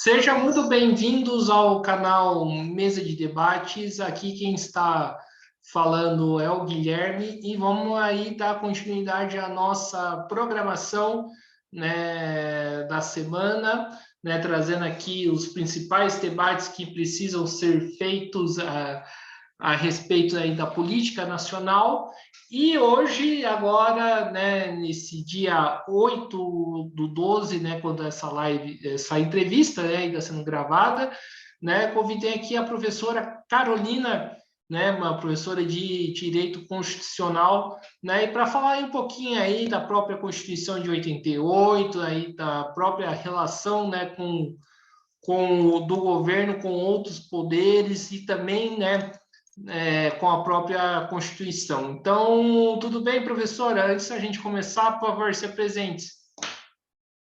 Sejam muito bem-vindos ao canal Mesa de Debates. Aqui quem está falando é o Guilherme e vamos aí dar continuidade à nossa programação, né, da semana, né, trazendo aqui os principais debates que precisam ser feitos a respeito aí da política nacional. E hoje, agora, né, nesse dia 8/12, né, quando essa entrevista, né, ainda sendo gravada, né, convidei aqui a professora Carolina, né, uma professora de Direito Constitucional, né, e para falar um pouquinho aí da própria Constituição de 88, aí da própria relação, né, do governo com outros poderes e também, né, com a própria Constituição. Então, tudo bem, professora? Antes da gente começar, por favor, se apresente.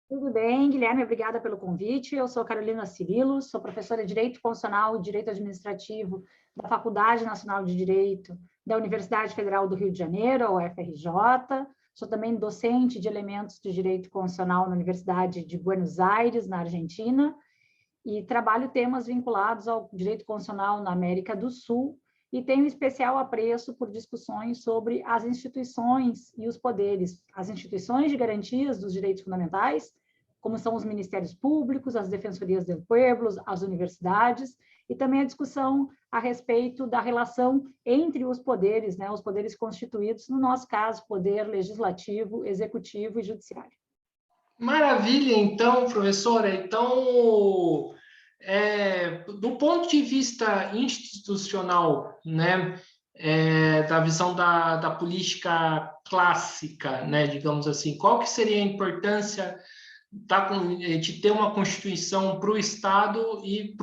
Tudo bem, Guilherme, obrigada pelo convite. Eu sou Carolina Cirilo, sou professora de Direito Constitucional e Direito Administrativo da Faculdade Nacional de Direito da Universidade Federal do Rio de Janeiro, a UFRJ. Sou também docente de elementos de Direito Constitucional na Universidade de Buenos Aires, na Argentina, e trabalho temas vinculados ao direito constitucional na América do Sul, e tenho especial apreço por discussões sobre as instituições e os poderes, as instituições de garantias dos direitos fundamentais, como são os ministérios públicos, as defensorias del pueblo, as universidades, e também a discussão a respeito da relação entre os poderes, né, os poderes constituídos, no nosso caso, poder legislativo, executivo e judiciário. Maravilha, então, professora. Então, do ponto de vista institucional, né, da visão da política clássica, né, digamos assim, qual que seria a importância de ter uma Constituição para o Estado e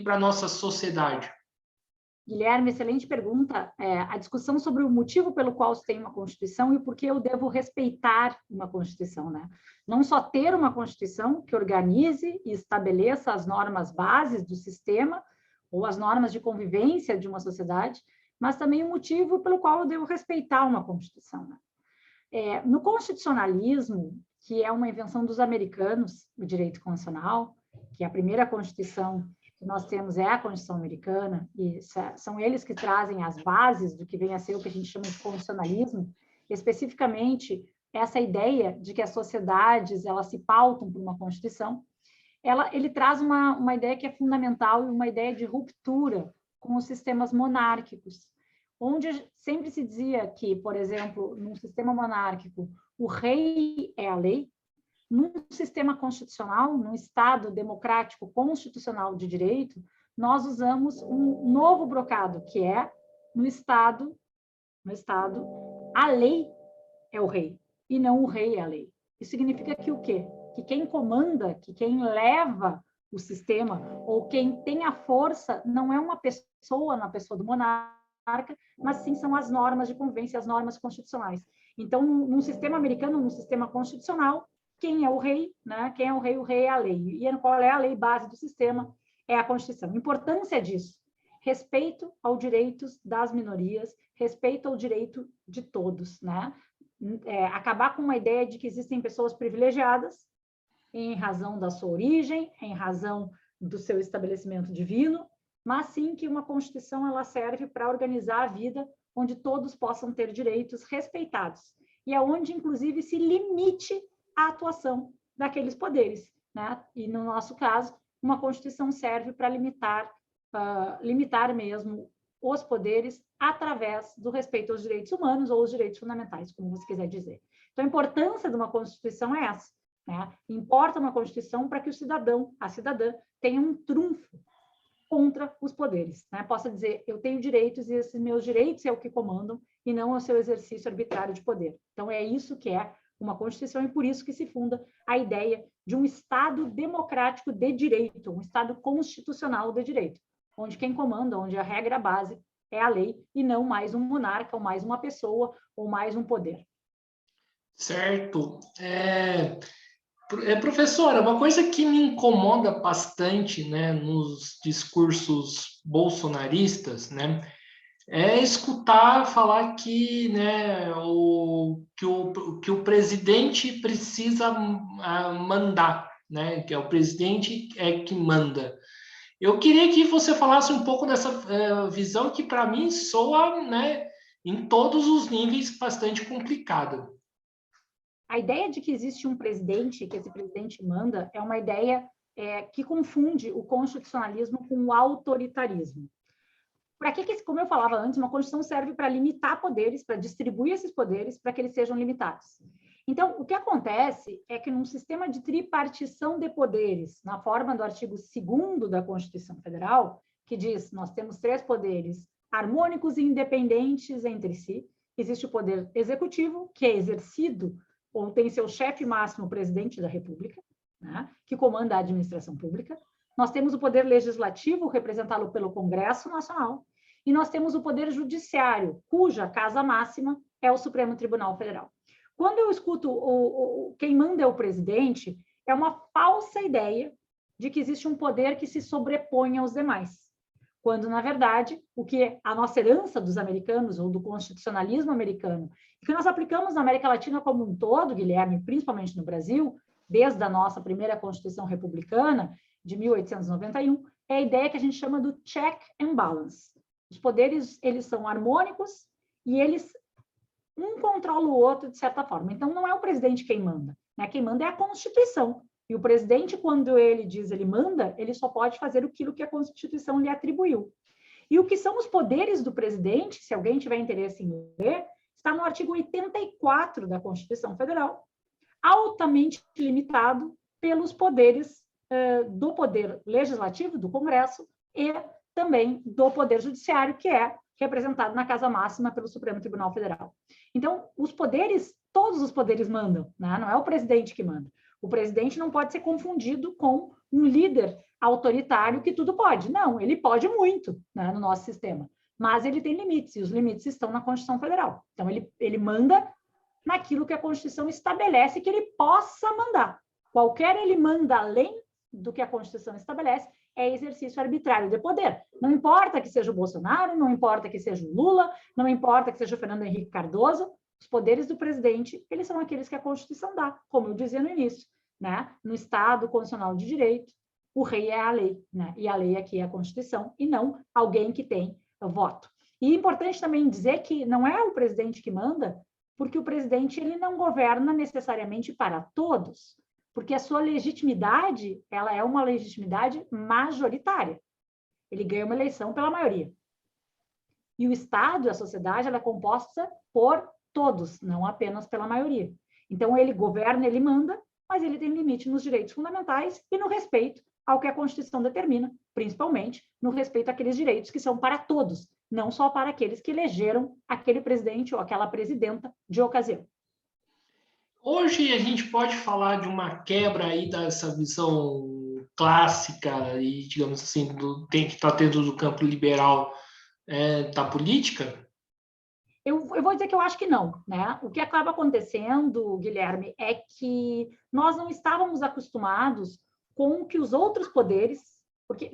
para a nossa sociedade? Guilherme, excelente pergunta. A discussão sobre o motivo pelo qual se tem uma Constituição e por que eu devo respeitar uma Constituição, né? Não só ter uma Constituição que organize e estabeleça as normas bases do sistema ou as normas de convivência de uma sociedade, mas também o motivo pelo qual eu devo respeitar uma Constituição, né? No constitucionalismo, que é uma invenção dos americanos, o direito constitucional, que é a primeira Constituição que nós temos é a Constituição Americana, e são eles que trazem as bases do que vem a ser o que a gente chama de constitucionalismo, especificamente essa ideia de que as sociedades elas se pautam por uma Constituição. Ele traz uma ideia que é fundamental e uma ideia de ruptura com os sistemas monárquicos, onde sempre se dizia que, por exemplo, num sistema monárquico, o rei é a lei. Num sistema constitucional, num Estado democrático constitucional de direito, nós usamos um novo brocado, que é no Estado, a lei é o rei, e não o rei é a lei. Isso significa que o quê? Que quem comanda, que quem leva o sistema, ou quem tem a força, não é uma pessoa na pessoa do monarca, mas sim são as normas de convivência, as normas constitucionais. Então, num sistema americano, num sistema constitucional, quem é o rei, né? Quem é o rei é a lei. E qual é a lei base do sistema? É a Constituição. A importância disso, respeito aos direitos das minorias, respeito ao direito de todos, né? Acabar com uma ideia de que existem pessoas privilegiadas em razão da sua origem, em razão do seu estabelecimento divino, mas sim que uma Constituição ela serve para organizar a vida onde todos possam ter direitos respeitados e aonde, inclusive, se limite a atuação daqueles poderes, né? E no nosso caso, uma Constituição serve para limitar mesmo os poderes através do respeito aos direitos humanos ou os direitos fundamentais, como você quiser dizer. Então, a importância de uma Constituição é essa, né? Importa uma Constituição para que o cidadão, a cidadã, tenha um trunfo contra os poderes, né? Possa dizer, eu tenho direitos e esses meus direitos é o que comandam e não o seu exercício arbitrário de poder. Então, é isso que é uma Constituição, e por isso que se funda a ideia de um Estado democrático de direito, um Estado constitucional de direito, onde quem comanda, onde a regra base é a lei, e não mais um monarca, ou mais uma pessoa, ou mais um poder. Certo. Professora, uma coisa que me incomoda bastante, né, nos discursos bolsonaristas, né, é escutar falar que, né, que o presidente precisa mandar, né? Que é o presidente que manda. Eu queria que você falasse um pouco dessa visão que, para mim, soa, né, em todos os níveis bastante complicada. A ideia de que existe um presidente, que esse presidente manda, é uma ideia que confunde o constitucionalismo com o autoritarismo. Para que, como eu falava antes, uma Constituição serve para limitar poderes, para distribuir esses poderes, para que eles sejam limitados. Então, o que acontece é que num sistema de tripartição de poderes, na forma do artigo 2º da Constituição Federal, que diz nós temos 3 poderes harmônicos e independentes entre si, existe o poder executivo, que é exercido ou tem seu chefe máximo, o presidente da República, né, que comanda a administração pública. Nós temos o poder legislativo, representado pelo Congresso Nacional, e nós temos o poder judiciário, cuja casa máxima é o Supremo Tribunal Federal. Quando eu escuto quem manda é o presidente, é uma falsa ideia de que existe um poder que se sobrepõe aos demais. Quando, na verdade, o que a nossa herança dos americanos, ou do constitucionalismo americano, que nós aplicamos na América Latina como um todo, Guilherme, principalmente no Brasil, desde a nossa primeira Constituição Republicana, de 1891, é a ideia que a gente chama do check and balance. Os poderes, eles são harmônicos e eles um controla o outro de certa forma. Então, não é o presidente quem manda, né? Quem manda é a Constituição. E o presidente, quando ele diz ele manda, ele só pode fazer aquilo que a Constituição lhe atribuiu. E o que são os poderes do presidente, se alguém tiver interesse em ler, está no artigo 84 da Constituição Federal, altamente limitado pelos poderes do poder legislativo, do Congresso, e também do poder judiciário, que é representado na casa máxima pelo Supremo Tribunal Federal. Então, os poderes, todos os poderes mandam, né? Não é o presidente que manda. O presidente não pode ser confundido com um líder autoritário que tudo pode. Não, ele pode muito, né, no nosso sistema, mas ele tem limites, e os limites estão na Constituição Federal. Então, ele manda naquilo que a Constituição estabelece que ele possa mandar. Qualquer ele manda além do que a Constituição estabelece, é exercício arbitrário de poder. Não importa que seja o Bolsonaro, não importa que seja o Lula, não importa que seja o Fernando Henrique Cardoso, os poderes do presidente, eles são aqueles que a Constituição dá, como eu dizia no início, né? No Estado constitucional de direito, o rei é a lei, né? E a lei aqui é a Constituição, e não alguém que tem voto. E é importante também dizer que não é o presidente que manda, porque o presidente ele não governa necessariamente para todos, porque a sua legitimidade, ela é uma legitimidade majoritária. Ele ganha uma eleição pela maioria. E o Estado, a sociedade, ela é composta por todos, não apenas pela maioria. Então, ele governa, ele manda, mas ele tem limite nos direitos fundamentais e no respeito ao que a Constituição determina, principalmente no respeito àqueles direitos que são para todos, não só para aqueles que elegeram aquele presidente ou aquela presidenta de ocasião. Hoje a gente pode falar de uma quebra aí dessa visão clássica e, digamos assim, tem que estar tendo do campo liberal da política? Eu vou dizer que eu acho que não, né? O que acaba acontecendo, Guilherme, é que nós não estávamos acostumados com que os outros poderes, porque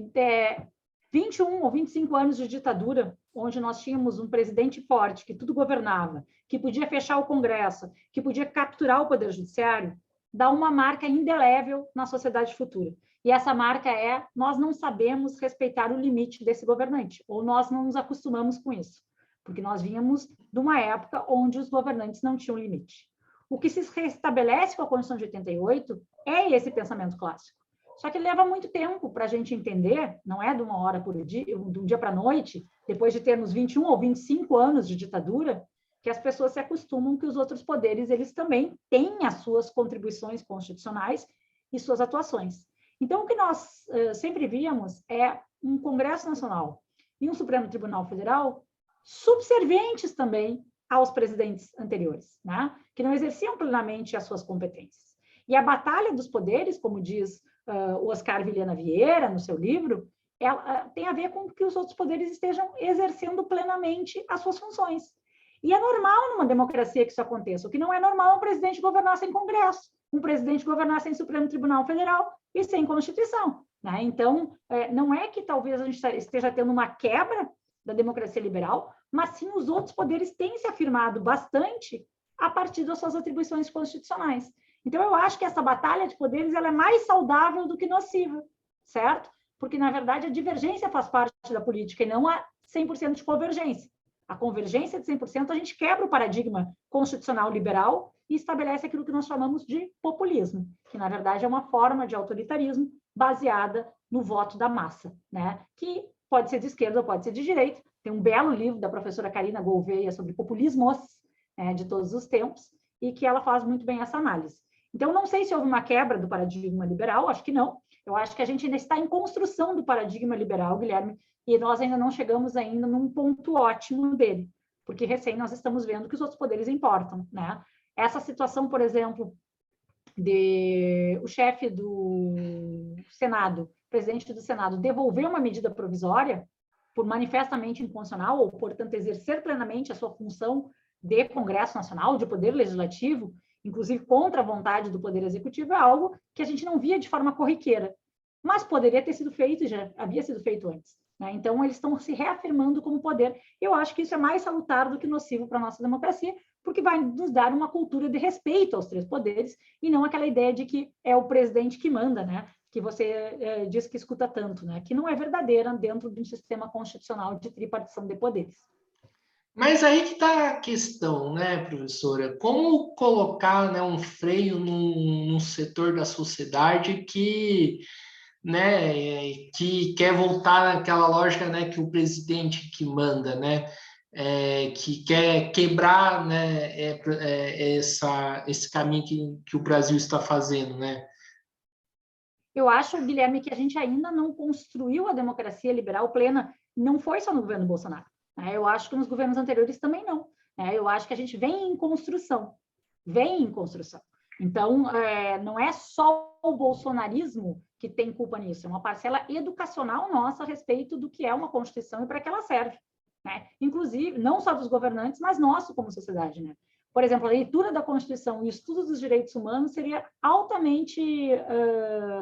21 ou 25 anos de ditadura, onde nós tínhamos um presidente forte, que tudo governava, que podia fechar o Congresso, que podia capturar o Poder Judiciário, dá uma marca indelével na sociedade futura. E essa marca é, nós não sabemos respeitar o limite desse governante, ou nós não nos acostumamos com isso, porque nós vínhamos de uma época onde os governantes não tinham limite. O que se restabelece com a Constituição de 88 é esse pensamento clássico. Só que leva muito tempo para a gente entender, não é de uma hora por dia, de um dia para a noite, depois de termos 21 ou 25 anos de ditadura, que as pessoas se acostumam que os outros poderes, eles também têm as suas contribuições constitucionais e suas atuações. Então, o que nós sempre víamos é um Congresso Nacional e um Supremo Tribunal Federal subservientes também aos presidentes anteriores, né? Que não exerciam plenamente as suas competências. E a batalha dos poderes, como diz o Oscar Vilhena Vieira, no seu livro, tem a ver com que os outros poderes estejam exercendo plenamente as suas funções. E é normal numa democracia que isso aconteça. O que não é normal é um presidente governar sem Congresso, um presidente governar sem Supremo Tribunal Federal e sem Constituição, né? Então, não é que talvez a gente esteja tendo uma quebra da democracia liberal, mas sim os outros poderes têm se afirmado bastante a partir das suas atribuições constitucionais. Então, eu acho que essa batalha de poderes ela é mais saudável do que nociva, certo? Porque, na verdade, a divergência faz parte da política e não a 100% de convergência. A convergência de 100%, a gente quebra o paradigma constitucional liberal e estabelece aquilo que nós chamamos de populismo, que, na verdade, é uma forma de autoritarismo baseada no voto da massa, né? Que pode ser de esquerda ou pode ser de direita. Tem um belo livro da professora Karina Gouveia sobre populismos, de todos os tempos, e que ela faz muito bem essa análise. Então, não sei se houve uma quebra do paradigma liberal, acho que não. Eu acho que a gente ainda está em construção do paradigma liberal, Guilherme, e nós ainda não chegamos ainda num ponto ótimo dele, porque recém nós estamos vendo que os outros poderes importam, né? Essa situação, por exemplo, de o chefe do Senado, presidente do Senado, devolver uma medida provisória por manifestamente inconstitucional ou, portanto, exercer plenamente a sua função de Congresso Nacional, de Poder Legislativo, inclusive contra a vontade do Poder Executivo, é algo que a gente não via de forma corriqueira, mas poderia ter sido feito e já havia sido feito antes, né? Então, eles estão se reafirmando como poder. Eu acho que isso é mais salutar do que nocivo para a nossa democracia, porque vai nos dar uma cultura de respeito aos três poderes e não aquela ideia de que é o presidente que manda, né? Que você diz que escuta tanto, né? Que não é verdadeira dentro de um sistema constitucional de tripartição de poderes. Mas aí que está a questão, né, professora? Como colocar, né, um freio num setor da sociedade que, né, que quer voltar naquela lógica, né, que o presidente que manda, né, que quer quebrar, né, esse caminho que o Brasil está fazendo, né? Eu acho, Guilherme, que a gente ainda não construiu a democracia liberal plena, não foi só no governo Bolsonaro, né? Eu acho que nos governos anteriores também não, né? Eu acho que a gente vem em construção, vem em construção. Então, não é só o bolsonarismo que tem culpa nisso, é uma parcela educacional nossa a respeito do que é uma Constituição e para que ela serve, né? Inclusive, não só dos governantes, mas nosso como sociedade, né? Por exemplo, a leitura da Constituição e o estudo dos direitos humanos seria altamente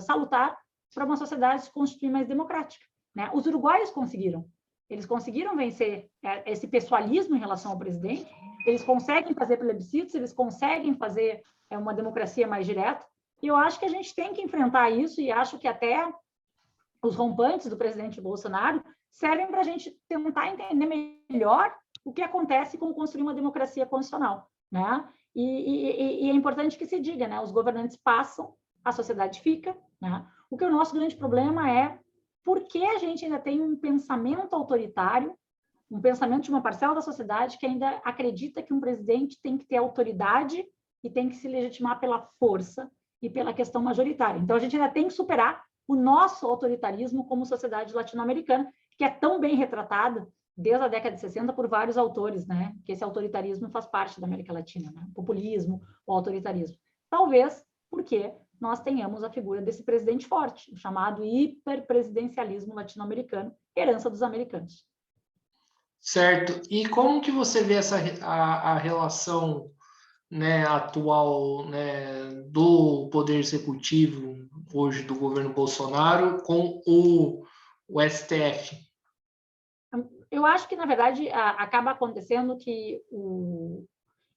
salutar para uma sociedade se constituir mais democrática, né? Os uruguaios conseguiram. Eles conseguiram vencer esse pessoalismo em relação ao presidente, eles conseguem fazer plebiscitos, eles conseguem fazer uma democracia mais direta, e eu acho que a gente tem que enfrentar isso, e acho que até os rompantes do presidente Bolsonaro servem para a gente tentar entender melhor o que acontece com construir uma democracia constitucional, né? E é importante que se diga, né? Os governantes passam, a sociedade fica, né? O que é o nosso grande problema é por que a gente ainda tem um pensamento autoritário, um pensamento de uma parcela da sociedade que ainda acredita que um presidente tem que ter autoridade e tem que se legitimar pela força e pela questão majoritária. Então, a gente ainda tem que superar o nosso autoritarismo como sociedade latino-americana, que é tão bem retratada desde a década de 60 por vários autores, né? Que esse autoritarismo faz parte da América Latina, né? O populismo, o autoritarismo. Talvez porque nós tenhamos a figura desse presidente forte, o chamado hiperpresidencialismo latino-americano, herança dos americanos. Certo. E como que você vê a relação, né, atual, né, do Poder Executivo, hoje do governo Bolsonaro, com o STF? Eu acho que, na verdade, acaba acontecendo que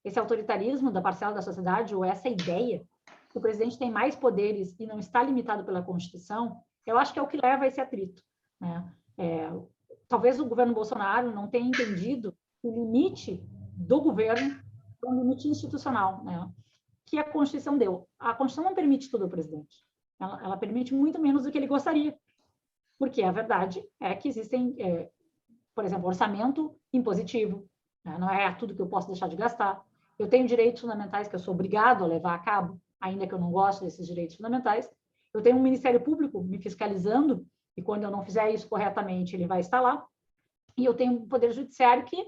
esse autoritarismo da parcela da sociedade, ou essa ideia que o presidente tem mais poderes e não está limitado pela Constituição, eu acho que é o que leva a esse atrito, né? Talvez o governo Bolsonaro não tenha entendido o limite do governo, o limite institucional, né? Que a Constituição deu. A Constituição não permite tudo ao presidente. Ela permite muito menos do que ele gostaria. Porque a verdade é que existem, por exemplo, orçamento impositivo, né? Não é tudo que eu posso deixar de gastar. Eu tenho direitos fundamentais que eu sou obrigado a levar a cabo, ainda que eu não goste desses direitos fundamentais. Eu tenho um Ministério Público me fiscalizando, e quando eu não fizer isso corretamente, ele vai estar lá. E eu tenho um Poder Judiciário que,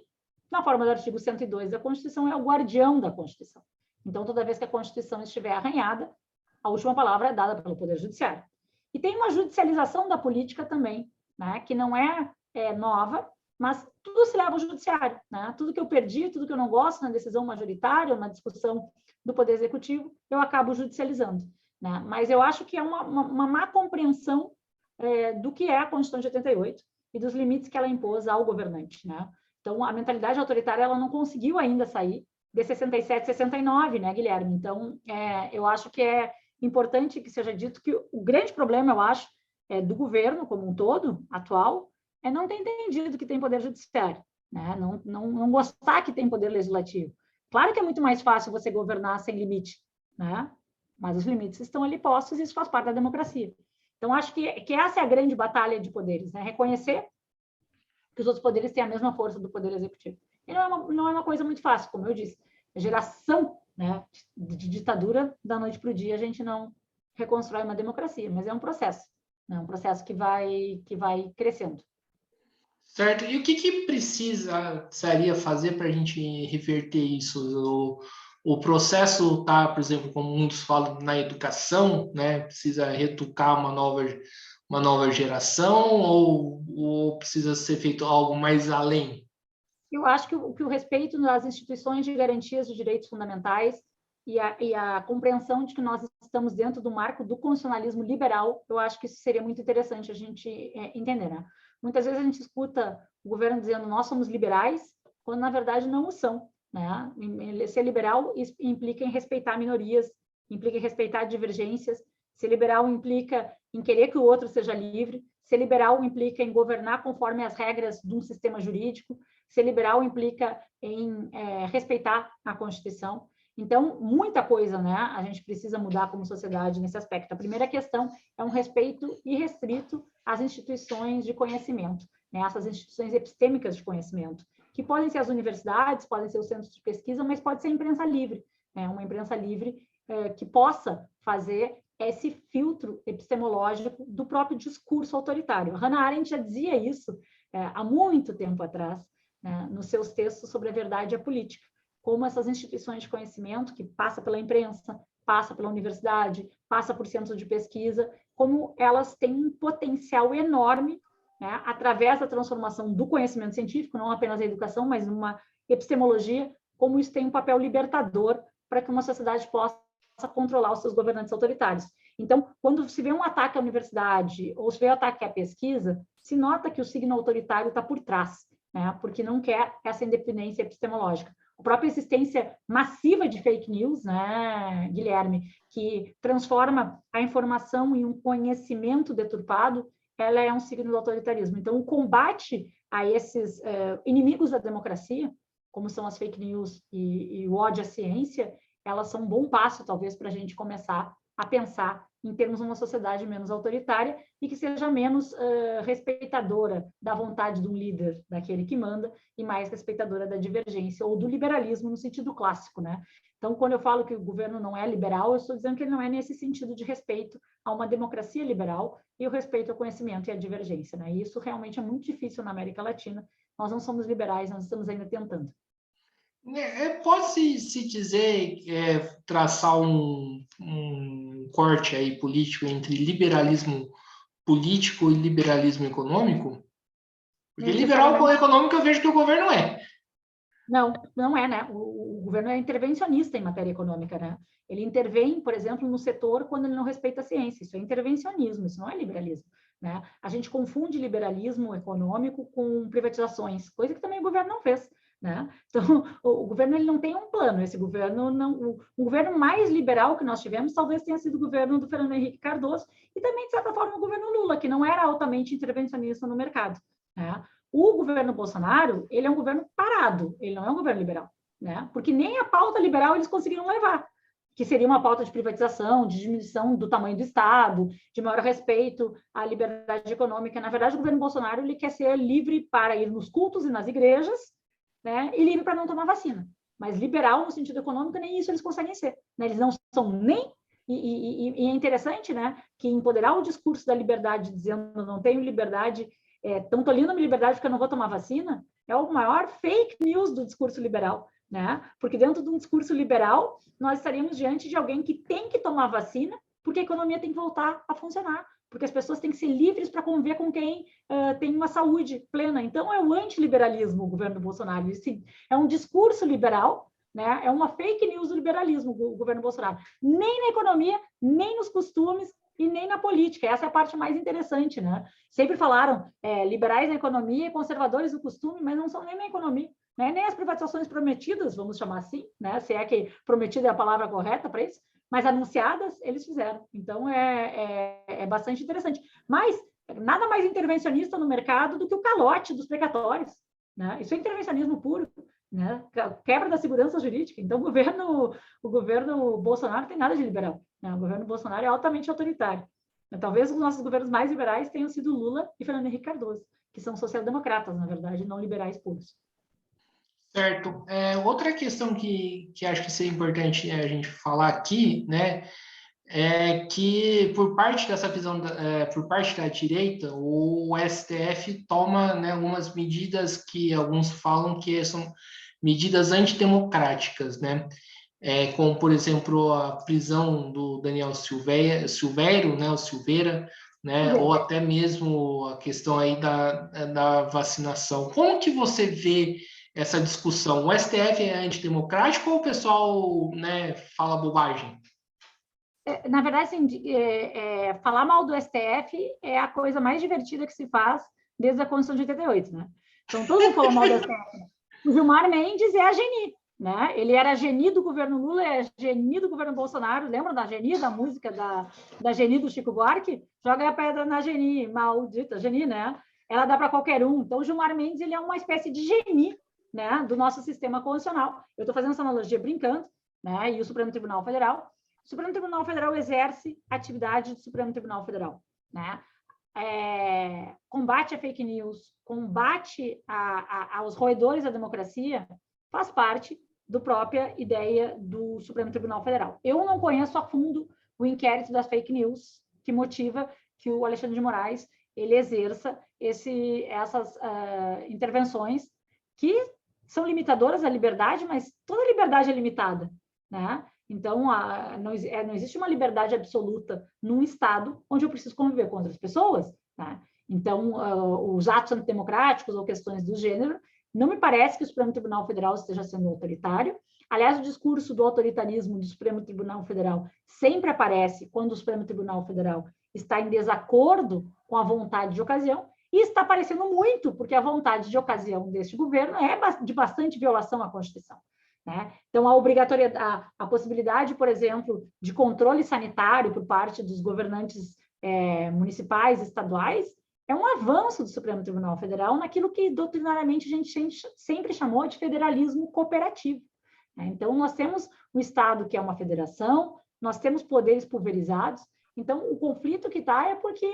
na forma do artigo 102 da Constituição, é o guardião da Constituição. Então, toda vez que a Constituição estiver arranhada, a última palavra é dada pelo Poder Judiciário. E tem uma judicialização da política também, né, que não é nova, mas tudo se leva ao judiciário, né? Tudo que eu perdi, tudo que eu não gosto na decisão majoritária, na discussão do Poder Executivo, eu acabo judicializando, né? Mas eu acho que é uma má compreensão do que é a Constituição de 88 e dos limites que ela impôs ao governante, né? Então, a mentalidade autoritária ela não conseguiu ainda sair, de 67, 69, né, Guilherme? Então, eu acho que é importante que seja dito que o grande problema, eu acho, do governo como um todo, atual, é não ter entendido que tem poder judiciário, né? Não gostar que tem poder legislativo. Claro que é muito mais fácil você governar sem limite, né? Mas os limites estão ali postos e isso faz parte da democracia. Então, acho que essa é a grande batalha de poderes, né? Reconhecer que os outros poderes têm a mesma força do poder executivo. E não é uma coisa muito fácil, como eu disse. A geração, né, de ditadura, da noite para o dia, a gente não reconstrói uma democracia, mas é um processo. É um processo que vai crescendo. Certo. E o que precisaria fazer para a gente reverter isso? O processo está, por exemplo, como muitos falam, na educação, né? Precisa retocar uma nova geração ou precisa ser feito algo mais além? Eu acho que o respeito nas instituições de garantias de direitos fundamentais e a compreensão de que nós estamos dentro do marco do constitucionalismo liberal, eu acho que isso seria muito interessante a gente entender, né? Muitas vezes a gente escuta o governo dizendo nós somos liberais, quando na verdade não o são, né? Ser liberal implica em respeitar minorias, implica em respeitar divergências, ser liberal implica em querer que o outro seja livre, ser liberal implica em governar conforme as regras de um sistema jurídico, ser liberal implica em respeitar a Constituição. Então, muita coisa, né? A gente precisa mudar como sociedade nesse aspecto. A primeira questão é um respeito irrestrito às instituições de conhecimento, né? Essas instituições epistêmicas de conhecimento, que podem ser as universidades, podem ser os centros de pesquisa, mas pode ser a imprensa livre, né? Uma imprensa livre que possa fazer esse filtro epistemológico do próprio discurso autoritário. Hannah Arendt já dizia isso há muito tempo atrás, né, nos seus textos sobre a verdade e a política, como essas instituições de conhecimento, que passa pela imprensa, passa pela universidade, passa por centros de pesquisa, como elas têm um potencial enorme, né, através da transformação do conhecimento científico, não apenas a educação, mas uma epistemologia, como isso tem um papel libertador para que uma sociedade possa controlar os seus governantes autoritários. Então, quando se vê um ataque à universidade ou se vê um ataque à pesquisa, se nota que o signo autoritário está por trás, né? Porque não quer essa independência epistemológica. A própria existência massiva de fake news, né, Guilherme, que transforma a informação em um conhecimento deturpado, ela é um signo do autoritarismo. Então, o combate a esses inimigos da democracia, como são as fake news e o ódio à ciência, elas são um bom passo, talvez, para a gente começar a pensar em termos de uma sociedade menos autoritária e que seja menos respeitadora da vontade de um líder, daquele que manda, e mais respeitadora da divergência ou do liberalismo no sentido clássico, né? Então, quando eu falo que o governo não é liberal, eu estou dizendo que ele não é nesse sentido de respeito a uma democracia liberal e o respeito ao conhecimento e à divergência, né? E isso realmente é muito difícil na América Latina. Nós não somos liberais, nós estamos ainda tentando. Pode-se dizer, traçar um corte aí político entre liberalismo político e liberalismo econômico? Porque liberal econômico eu vejo que o governo é. Não é, né? O governo é intervencionista em matéria econômica, né? Ele intervém, por exemplo, no setor quando ele não respeita a ciência. Isso é intervencionismo, isso não é liberalismo, né? A gente confunde liberalismo econômico com privatizações, coisa que também o governo não fez, né? Então, o governo ele não tem um plano. Esse governo não, o governo mais liberal que nós tivemos talvez tenha sido o governo do Fernando Henrique Cardoso e também, de certa forma, o governo Lula, que não era altamente intervencionista no mercado, né? O governo Bolsonaro, ele é um governo parado, ele não é um governo liberal, né? Porque nem a pauta liberal eles conseguiram levar, que seria uma pauta de privatização, de diminuição do tamanho do Estado, de maior respeito à liberdade econômica. Na verdade, o governo Bolsonaro ele quer ser livre para ir nos cultos e nas igrejas, né? E livre para não tomar vacina. Mas liberal no sentido econômico, nem isso eles conseguem ser, né? Eles não são nem... E é interessante, né, que empoderar o discurso da liberdade, dizendo não tenho liberdade... Estão tolhindo a minha liberdade porque eu não vou tomar vacina, é o maior fake news do discurso liberal, né? Porque dentro de um discurso liberal, nós estaríamos diante de alguém que tem que tomar vacina porque a economia tem que voltar a funcionar, porque as pessoas têm que ser livres para conviver com quem tem uma saúde plena. Então, é o antiliberalismo, o governo do Bolsonaro. Isso é um discurso liberal, né? É uma fake news do liberalismo, o governo Bolsonaro. Nem na economia, nem nos costumes, e nem na política. Essa é a parte mais interessante, né? Sempre falaram liberais na economia e conservadores no costume, mas não são nem na economia, né? Nem as privatizações prometidas, vamos chamar assim, né? Se é que prometida é a palavra correta para isso, mas anunciadas eles fizeram. Então, é bastante interessante. Mas nada mais intervencionista no mercado do que o calote dos precatórios, né? Isso é intervencionismo puro, né? Quebra da segurança jurídica. Então, o governo Bolsonaro não tem nada de liberal, né? O governo Bolsonaro é altamente autoritário. Talvez os nossos governos mais liberais tenham sido Lula e Fernando Henrique Cardoso, que são social-democratas, na verdade, não liberais puros. Certo. Outra questão que acho que seria importante a gente falar aqui, né, é que por parte dessa visão, por parte da direita, o STF toma, né, algumas medidas que alguns falam que são medidas antidemocráticas, né? Como, por exemplo, a prisão do Daniel Silveira, né, o Silveira, né, ou até mesmo a questão aí da vacinação. Como que você vê essa discussão? O STF é antidemocrático ou o pessoal, né, fala bobagem? Na verdade, assim, falar mal do STF é a coisa mais divertida que se faz desde a Constituição de 88, né? Então, todo mundo falou mal do STF. O Gilmar Mendes é a geni, né? Ele era a geni do governo Lula, é a geni do governo Bolsonaro. Lembra da geni, da música da geni do Chico Buarque? Joga a pedra na geni, maldita geni, né? Ela dá para qualquer um. Então, o Gilmar Mendes, ele é uma espécie de geni, né, do nosso sistema constitucional. Eu estou fazendo essa analogia brincando, né? E o Supremo Tribunal Federal. O Supremo Tribunal Federal exerce atividade do Supremo Tribunal Federal, né? Combate a fake news, combate aos roedores da democracia, faz parte da própria ideia do Supremo Tribunal Federal. Eu não conheço a fundo o inquérito das fake news que motiva que o Alexandre de Moraes ele exerça essas intervenções que são limitadoras da liberdade, mas toda liberdade é limitada, né? Então, não existe uma liberdade absoluta num Estado onde eu preciso conviver com outras pessoas, tá? Então, os atos antidemocráticos ou questões do gênero, não me parece que o Supremo Tribunal Federal esteja sendo autoritário. Aliás, o discurso do autoritarismo do Supremo Tribunal Federal sempre aparece quando o Supremo Tribunal Federal está em desacordo com a vontade de ocasião, e está aparecendo muito, porque a vontade de ocasião deste governo é de bastante violação à Constituição. Né? Então, a possibilidade, por exemplo, de controle sanitário por parte dos governantes municipais, estaduais, é um avanço do Supremo Tribunal Federal naquilo que doutrinariamente a gente sempre chamou de federalismo cooperativo. Né? Então, nós temos um Estado que é uma federação, nós temos poderes pulverizados, então o conflito que está é porque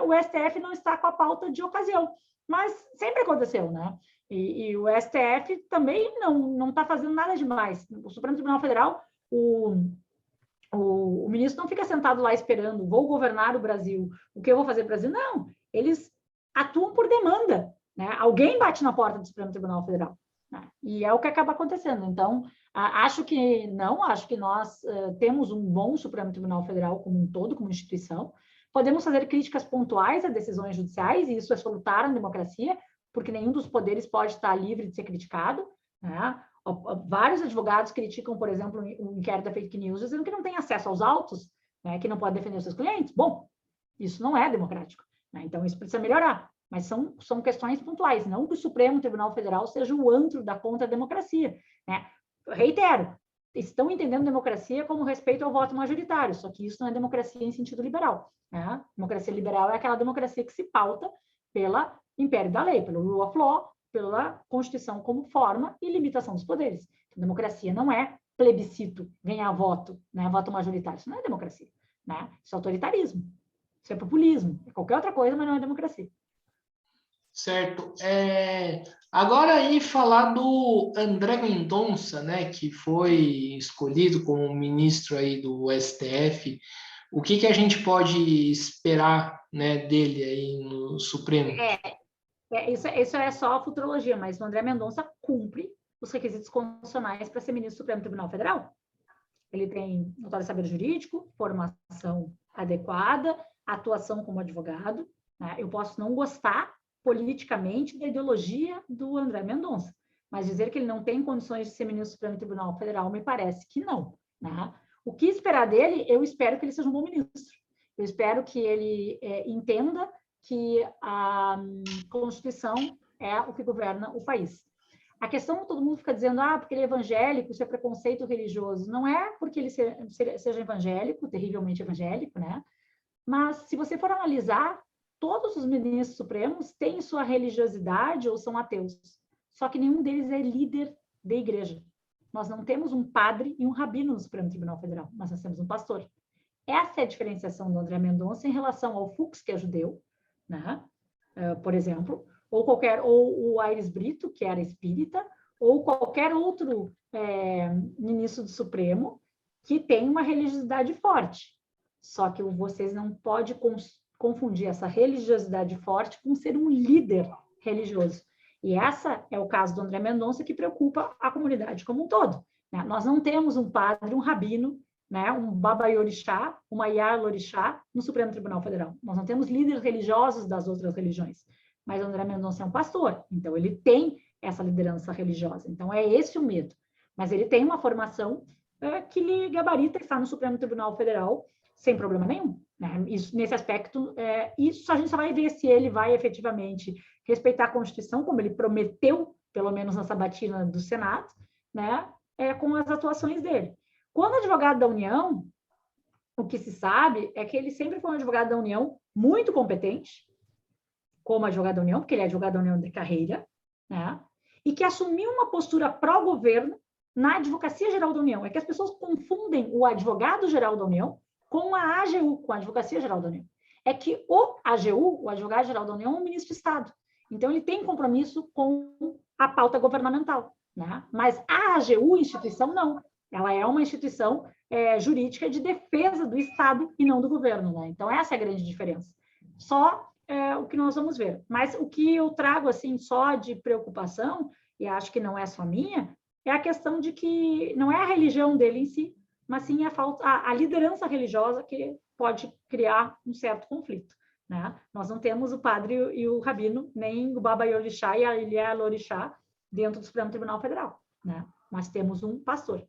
o STF não está com a pauta de ocasião, mas sempre aconteceu, né? E o STF também não está fazendo nada demais. O Supremo Tribunal Federal, o ministro não fica sentado lá esperando, vou governar o Brasil, o que eu vou fazer no Brasil? Não, eles atuam por demanda, né? Alguém bate na porta do Supremo Tribunal Federal, né? E é o que acaba acontecendo. Então, acho que nós temos um bom Supremo Tribunal Federal como um todo, como instituição. Podemos fazer críticas pontuais a decisões judiciais, e isso é salutar na democracia, porque nenhum dos poderes pode estar livre de ser criticado, né? Vários advogados criticam, por exemplo, o inquérito da fake news, dizendo que não tem acesso aos autos, né? Que não pode defender os seus clientes. Bom, isso não é democrático, né? Então, isso precisa melhorar, mas são questões pontuais, não que o Supremo Tribunal Federal seja o antro da contra-democracia, né? Reitero, estão entendendo democracia como respeito ao voto majoritário, só que isso não é democracia em sentido liberal, né? Democracia liberal é aquela democracia que se pauta pela império da lei, pelo rule of law, pela Constituição como forma e limitação dos poderes. Então, democracia não é plebiscito, ganhar voto, né? Voto majoritário. Isso não é democracia, né? Isso é autoritarismo, isso é populismo, é qualquer outra coisa, mas não é democracia. Certo. Agora aí falar do André Mendonça, né, que foi escolhido como ministro aí do STF. O que a gente pode esperar, né, dele aí no Supremo? Isso é só futurologia, mas o André Mendonça cumpre os requisitos constitucionais para ser ministro do Supremo Tribunal Federal. Ele tem notório saber jurídico, formação adequada, atuação como advogado, né? Eu posso não gostar politicamente da ideologia do André Mendonça, mas dizer que ele não tem condições de ser ministro do Supremo Tribunal Federal me parece que não, né? O que esperar dele? Eu espero que ele seja um bom ministro. Eu espero que ele entenda que a Constituição é o que governa o país. A questão, todo mundo fica dizendo, porque ele é evangélico, isso é preconceito religioso. Não é porque ele seja evangélico, terrivelmente evangélico, né? Mas, se você for analisar, todos os ministros supremos têm sua religiosidade ou são ateus. Só que nenhum deles é líder da igreja. Nós não temos um padre e um rabino no Supremo Tribunal Federal, mas nós temos um pastor. Essa é a diferenciação do André Mendonça em relação ao Fux, que é judeu, né? Por exemplo, ou o Aires Brito, que era espírita, ou qualquer outro ministro do Supremo que tem uma religiosidade forte. Só que vocês não podem confundir essa religiosidade forte com ser um líder religioso. E essa é o caso do André Mendonça, que preocupa a comunidade como um todo, né? Nós não temos um padre, um rabino, né, um babayorixá, uma iarlorixá no Supremo Tribunal Federal. Nós não temos líderes religiosos das outras religiões. Mas o André Mendonça é um pastor, então ele tem essa liderança religiosa. Então é esse o medo. Mas ele tem uma formação que lhe gabarita estar no Supremo Tribunal Federal sem problema nenhum, né? Isso, nesse aspecto, isso a gente só vai ver se ele vai efetivamente respeitar a Constituição, como ele prometeu, pelo menos na sabatina do Senado, né? Com as atuações dele. Quando advogado da União, o que se sabe é que ele sempre foi um advogado da União muito competente, como advogado da União, porque ele é advogado da União de carreira, né? E que assumiu uma postura pró-governo na Advocacia Geral da União. É que as pessoas confundem o advogado-geral da União com a AGU, com a Advocacia Geral da União. É que o AGU, o advogado-geral da União, é um ministro de Estado. Então, ele tem compromisso com a pauta governamental, né? Mas a AGU, instituição, não. Ela é uma instituição jurídica de defesa do Estado e não do governo, né? Então, essa é a grande diferença. Só o que nós vamos ver. Mas o que eu trago, assim, só de preocupação, e acho que não é só minha, é a questão de que não é a religião dele em si, mas sim a liderança religiosa que pode criar um certo conflito, né? Nós não temos o padre e o rabino, nem o Baba Yorixá e a Ilha Lorixá dentro do Supremo Tribunal Federal, né? Mas temos um pastor.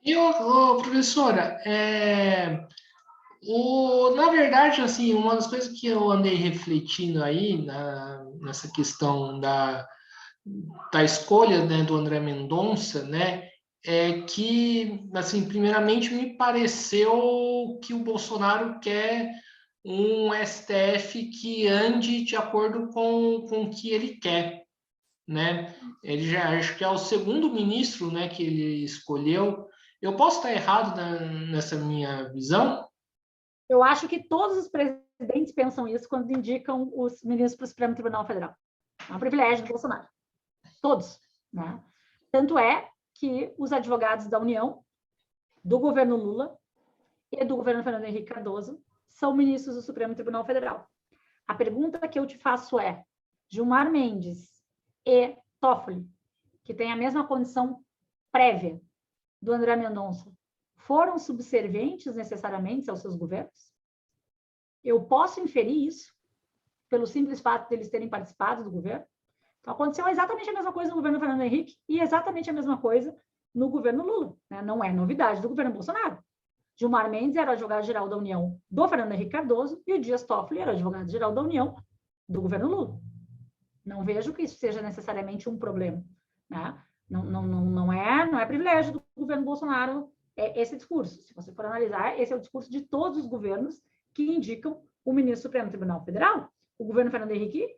E, professora, na verdade, assim, uma das coisas que eu andei refletindo aí nessa questão da escolha, né, do André Mendonça, né, é que, assim, primeiramente me pareceu que o Bolsonaro quer um STF que ande de acordo com o que ele quer, né? Ele já acho que é o segundo ministro, né, que ele escolheu. Eu posso estar errado nessa minha visão? Eu acho que todos os presidentes pensam isso quando indicam os ministros para o Supremo Tribunal Federal. É um privilégio do Bolsonaro. Todos, né? Tanto é que os advogados da União, do governo Lula e do governo Fernando Henrique Cardoso são ministros do Supremo Tribunal Federal. A pergunta que eu te faço é: Gilmar Mendes e Toffoli, que têm a mesma condição prévia do André Mendonça, foram subservientes necessariamente aos seus governos? Eu posso inferir isso pelo simples fato de eles terem participado do governo? Então, aconteceu exatamente a mesma coisa no governo Fernando Henrique e exatamente a mesma coisa no governo Lula, né? Não é novidade do governo Bolsonaro. Gilmar Mendes era o advogado-geral da União do Fernando Henrique Cardoso e o Dias Toffoli era o advogado-geral da União do governo Lula. Não vejo que isso seja necessariamente um problema, né? Não é privilégio do governo Bolsonaro esse discurso. Se você for analisar, esse é o discurso de todos os governos que indicam o ministro do Supremo Tribunal Federal. O governo Fernando Henrique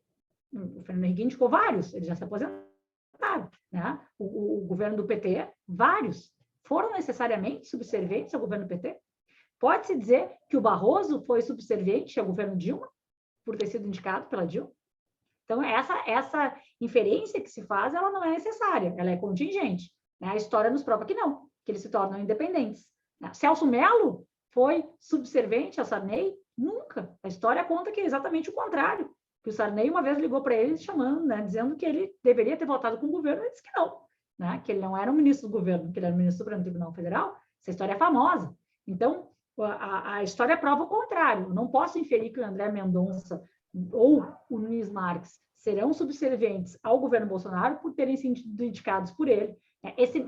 indicou vários, eles já se aposentaram, né? O governo do PT, vários, foram necessariamente subservientes ao governo PT? Pode-se dizer que o Barroso foi subserviente ao governo Dilma, por ter sido indicado pela Dilma? Então, essa inferência que se faz, ela não é necessária, ela é contingente, né? A história nos prova que não, que eles se tornam independentes, né? Celso Mello foi subserviente ao Sarney? Nunca. A história conta que é exatamente o contrário, que o Sarney uma vez ligou para ele chamando, né, dizendo que ele deveria ter votado com o governo, e ele disse que não, né, que ele não era um ministro do governo, que ele era um ministro do Supremo Tribunal Federal. Essa história é famosa. Então, a história prova o contrário. Eu não posso inferir que o André Mendonça ou o Nunes Marques serão subservientes ao governo Bolsonaro por terem sido indicados por ele.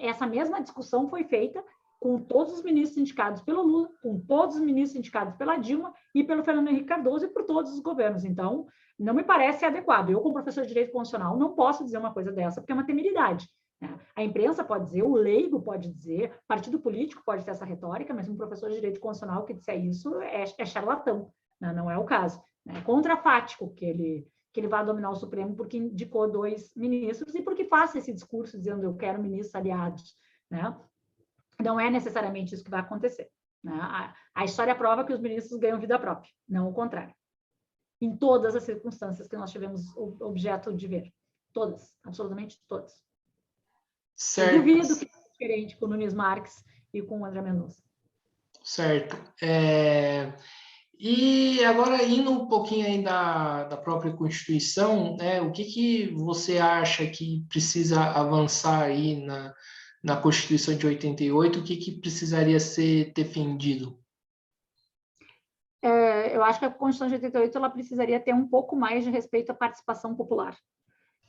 Essa mesma discussão foi feita com todos os ministros indicados pelo Lula, com todos os ministros indicados pela Dilma e pelo Fernando Henrique Cardoso e por todos os governos. Então, não me parece adequado. Eu, como professor de direito constitucional, não posso dizer uma coisa dessa, porque é uma temeridade. Né? A imprensa pode dizer, o leigo pode dizer, partido político pode ter essa retórica, mas um professor de direito constitucional que disser isso é charlatão, né? Não é o caso. É contrafático que ele vá dominar o Supremo porque indicou 2 ministros e porque faça esse discurso dizendo eu quero ministros aliados, né? Não é necessariamente isso que vai acontecer. Né? A história prova que os ministros ganham vida própria, não o contrário. Em todas as circunstâncias que nós tivemos objeto de ver. Todas, absolutamente todas. Certo. Eu duvido que seja diferente com o Nunes Marques e com o André Mendonça. Certo. E agora, indo um pouquinho aí da própria Constituição, né, o que você acha que precisa avançar aí na Constituição de 88? O que precisaria ser defendido? Eu acho que a Constituição de 88 ela precisaria ter um pouco mais de respeito à participação popular.